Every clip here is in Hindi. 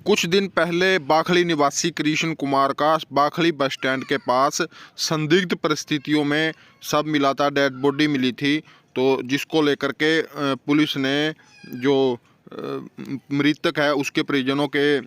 कुछ दिन पहले बाखड़ी निवासी कृष्ण कुमार का बाखड़ी बस स्टैंड के पास संदिग्ध परिस्थितियों में शव मिला था, डेड बॉडी मिली थी। तो जिसको लेकर के पुलिस ने जो मृतक है उसके परिजनों के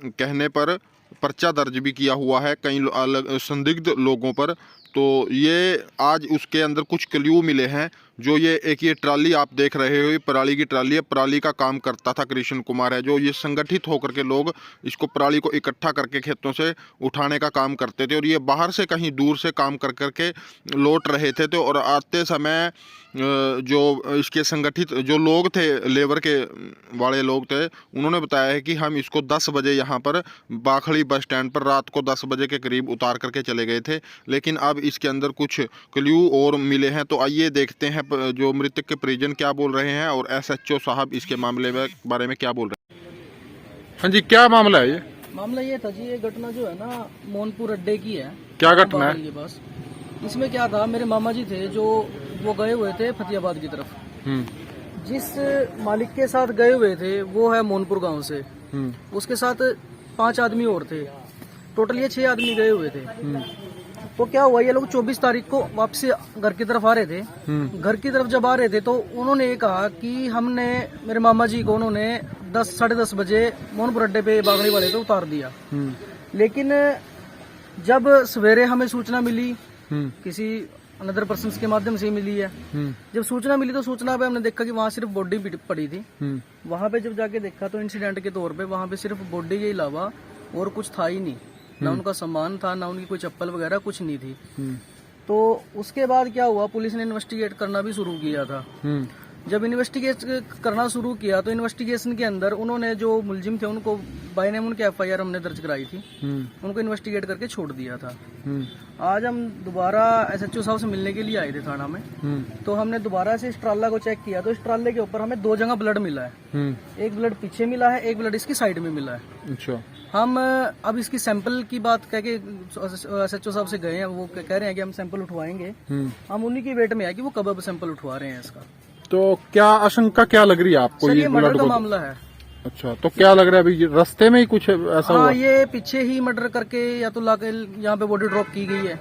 कहने पर पर्चा दर्ज भी किया हुआ है कई अलग संदिग्ध लोगों पर। तो ये आज उसके अंदर कुछ क्ल्यू मिले हैं। जो ये ट्राली आप देख रहे हो, ये पराली की ट्राली है। पराली का काम करता था कृष्ण कुमार है, जो ये संगठित होकर के लोग इसको पराली को इकट्ठा करके खेतों से उठाने का काम करते थे। और ये बाहर से कहीं दूर से काम कर करके लौट रहे थे। तो और आते समय जो इसके संगठित जो लोग थे, लेबर के वाले लोग थे, उन्होंने बताया है कि हम इसको 10 बजे यहाँ पर बाखड़ी बस स्टैंड पर रात को 10 बजे के करीब उतार करके चले गए थे। लेकिन अब इसके अंदर कुछ क्ल्यू और मिले हैं। तो आइए देखते हैं जो मृतक के परिजन क्या बोल रहे हैं और एसएचओ साहब इसके मामले में बारे में क्या बोल रहे हैं। हाँ जी, क्या मामला है ये? मामला ये था जी, ये घटना जो है ना मोनपुर अड्डे की है। क्या घटना है? ये बस इसमें क्या था, मेरे मामा जी थे जो वो गए हुए थे फतेहाबाद की तरफ। जिस मालिक के साथ गए हुए थे वो है मोनपुर गांव से। उसके साथ 5 आदमी और थे, टोटल ये 6 आदमी गए हुए थे। तो क्या हुआ, ये लोग 24 तारीख को वापसी घर की तरफ आ रहे थे। घर की तरफ जब आ रहे थे तो उन्होंने ये कहा कि हमने, मेरे मामा जी को उन्होंने 10 साढ़े 10 बजे मोनपुर अड्डे पे बागड़ी वाले पे उतार दिया। लेकिन जब सवेरे हमें सूचना मिली, किसी अनदर पर्सन के माध्यम से मिली है। जब सूचना मिली तो सूचना पे हमने देखा कि वहाँ सिर्फ बॉडी पड़ी थी। वहाँ पे जब जाके देखा तो इंसिडेंट के तौर पे वहाँ पे सिर्फ बॉडी के अलावा और कुछ था ही नहीं। ना उनका सामान था, ना उनकी कोई चप्पल वगैरह कुछ नहीं थी। तो उसके बाद क्या हुआ, पुलिस ने इन्वेस्टिगेट करना भी शुरू किया था। जब इन्वेस्टिगेट करना शुरू किया तो इन्वेस्टिगेशन के अंदर उन्होंने जो मुलजिम थे उनको बाय नेम उनके एफआईआर हमने दर्ज कराई थी। उनको इन्वेस्टिगेट करके छोड़ दिया था। आज हम दोबारा एसएचओ साहब से मिलने के लिए आए थे थाना में। तो हमने दोबारा से इस ट्राला को चेक किया तो इस ट्राले के ऊपर हमें 2 जगह ब्लड मिला है। एक ब्लड पीछे मिला है, एक ब्लड इसकी साइड में मिला है। अच्छा। हम अब इसकी सैंपल की बात कह के एसएचओ साहब से गए हैं, वो कह रहे हैं कि हम सैंपल उठवाएंगे। हम उन्हीं की वेट में है कि वो कब अब सैंपल उठवा रहे हैं इसका। तो क्या आशंका क्या लग रही है आपको? ये मर्डर का मामला है। अच्छा, तो क्या लग रहा है अभी रास्ते में ही कुछ ऐसा हुआ? ये पीछे ही मर्डर करके या तो लाके यहाँ पे बॉडी ड्रॉप की गई है।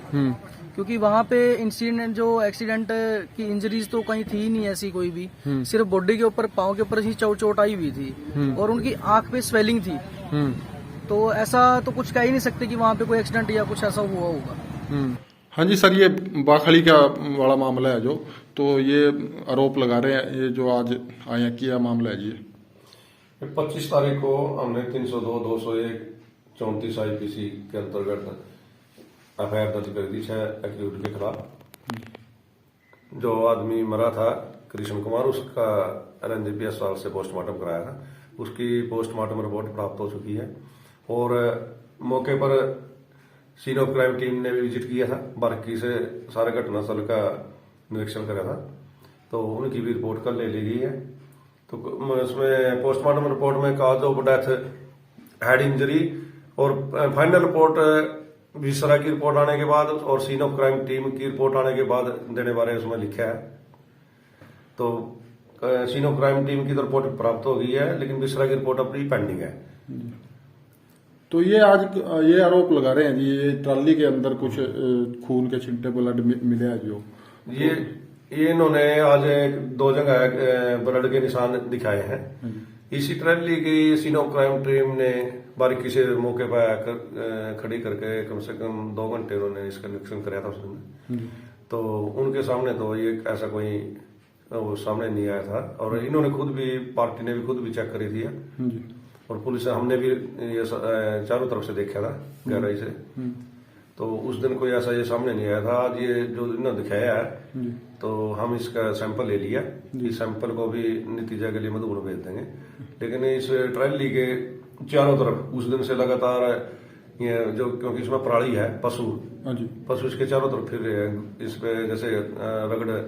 क्योंकि वहाँ पे इंसिडेंट जो एक्सीडेंट की इंजरीज तो कहीं थी ही नहीं ऐसी कोई भी। सिर्फ बॉडी के ऊपर, पाँव के ऊपर ही चोट आई हुई थी और उनकी आंख पे स्वेलिंग थी। तो ऐसा तो कुछ कह ही नहीं सकते कि वहाँ पे कोई एक्सीडेंट या कुछ ऐसा हुआ होगा। हाँ जी सर, ये बाखड़ी का वाला मामला है जो, तो ये आरोप लगा रहे हैं, ये जो आज आया किया मामला है जी। 25 तारीख को हमने 302, 201, 34 IPC के अंतर्गत एफआईआर दर्ज कर दी 6 एक्यूट के खिलाफ। जो आदमी मरा था कृष्ण कुमार, उसका LNJP अस्पताल से पोस्टमार्टम कराया था। उसकी पोस्टमार्टम रिपोर्ट प्राप्त हो चुकी है और मौके पर सीन ऑफ क्राइम टीम ने भी विजिट किया था, बारीकी से सारे घटनास्थल का निरीक्षण करा था। तो उनकी भी रिपोर्ट कल ले ली गई है। तो उसमें पोस्टमार्टम रिपोर्ट में cause of death head injury और फाइनल रिपोर्ट विसरा की रिपोर्ट आने के बाद और सीन ऑफ क्राइम टीम की रिपोर्ट आने के बाद देने बारे उसमें लिखा है। तो सीन ऑफ क्राइम टीम की तो रिपोर्ट प्राप्त हो गई है, लेकिन विसरा की रिपोर्ट अपनी पेंडिंग है। तो ये आज ये आरोप लगा रहे हैं जी, ये ट्राली के अंदर कुछ खून के छिंटे ब्लड मिले हैं जो, ये इन्होंने आज 2 जगह ब्लड के निशान दिखाए हैं। इसी ट्राली की सीन ऑफ क्राइम टीम ने बारीकी से मौके पर खड़ी करके कम से कम 2 घंटे उन्होंने इसका निरीक्षण कराया था उसने। तो उनके सामने तो ये ऐसा कोई वो सामने नहीं आया था और इन्होंने खुद भी, पार्टी ने भी खुद भी चेक करी थी और पुलिस हमने भी ये चारों तरफ से देखा था गहराई से। तो उस दिन कोई ऐसा ये सामने नहीं आया था। आज ये जो इन्होंने दिखाया है तो हम इसका सैंपल ले लिया। इस सैंपल को भी नतीजा के लिए मधुबन भेज देंगे। लेकिन इस ट्राली के चारों तरफ उस दिन से लगातार ये जो, क्योंकि इसमें पराली है, पशु इसके चारों तरफ फिर रहे हैं। इस पे जैसे रगड़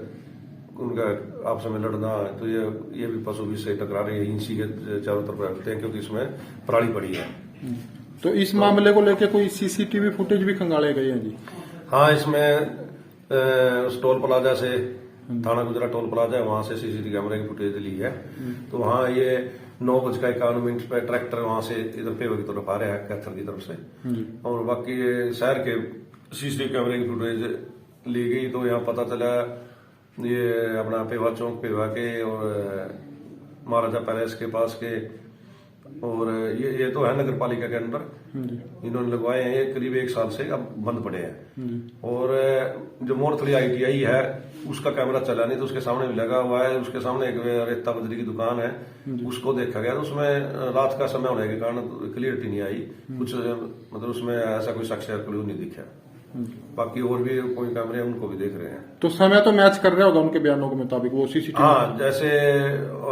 उनका आपस में लड़ना, तो ये भी पशु भी से टकरा रहे हैं, इसी के चारों तरफ रखते हैं क्योंकि इसमें पराली पड़ी है। तो इस मामले को लेकर कोई CCTV फुटेज भी खंगाले गए हैं जी? हाँ, इसमें टोल प्लाजा से, थाना गुजरा टोल प्लाजा है, वहां से CCTV कैमरे की फुटेज ली है। तो वहाँ ये 9:51 पे ट्रैक्टर वहां से इधर पेवा की तरफ आ रहा है, कैथल की तरफ से। और बाकी ये शहर के सीसीटीवी कैमरे की फुटेज ली गई, तो यहाँ पता चला ये अपना पेवा चौक पेवा के और महाराजा पैलेस के पास के, और ये तो है नगर पालिका के अंदर इन्होंने लगवाए हैं। ये करीब 1 साल से अब बंद पड़े हैं। और जो मोरथली ITI है उसका कैमरा चला नहीं, तो उसके सामने भी लगा हुआ है। उसके सामने एक रेता बजरी की दुकान है, उसको देखा गया, तो उसमें रात का समय होने के कारण क्लियरिटी नहीं आई कुछ, मतलब उसमें ऐसा कोई शख्स या क्लू नहीं दिखा। बाकी और भी कोई कैमरे हैं उनको भी देख रहे हैं। तो समय तो मैच कर रहा होगा उनके बयानों के मुताबिक वो सीसीटीवी। हाँ, जैसे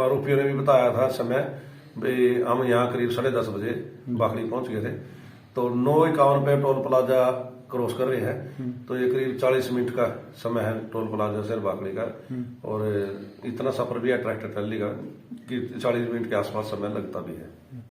आरोपियों ने भी बताया था समय, भाई हम यहाँ करीब 10:30 बजे बाखड़ी पहुंच गए थे, तो 9:51 पे टोल प्लाजा क्रॉस कर रहे हैं, तो ये करीब 40 मिनट का समय है टोल प्लाजा से बाखड़ी का। और इतना सफर भी है ट्रैक्टर ट्रैली का कि 40 मिनट के आसपास समय लगता भी है।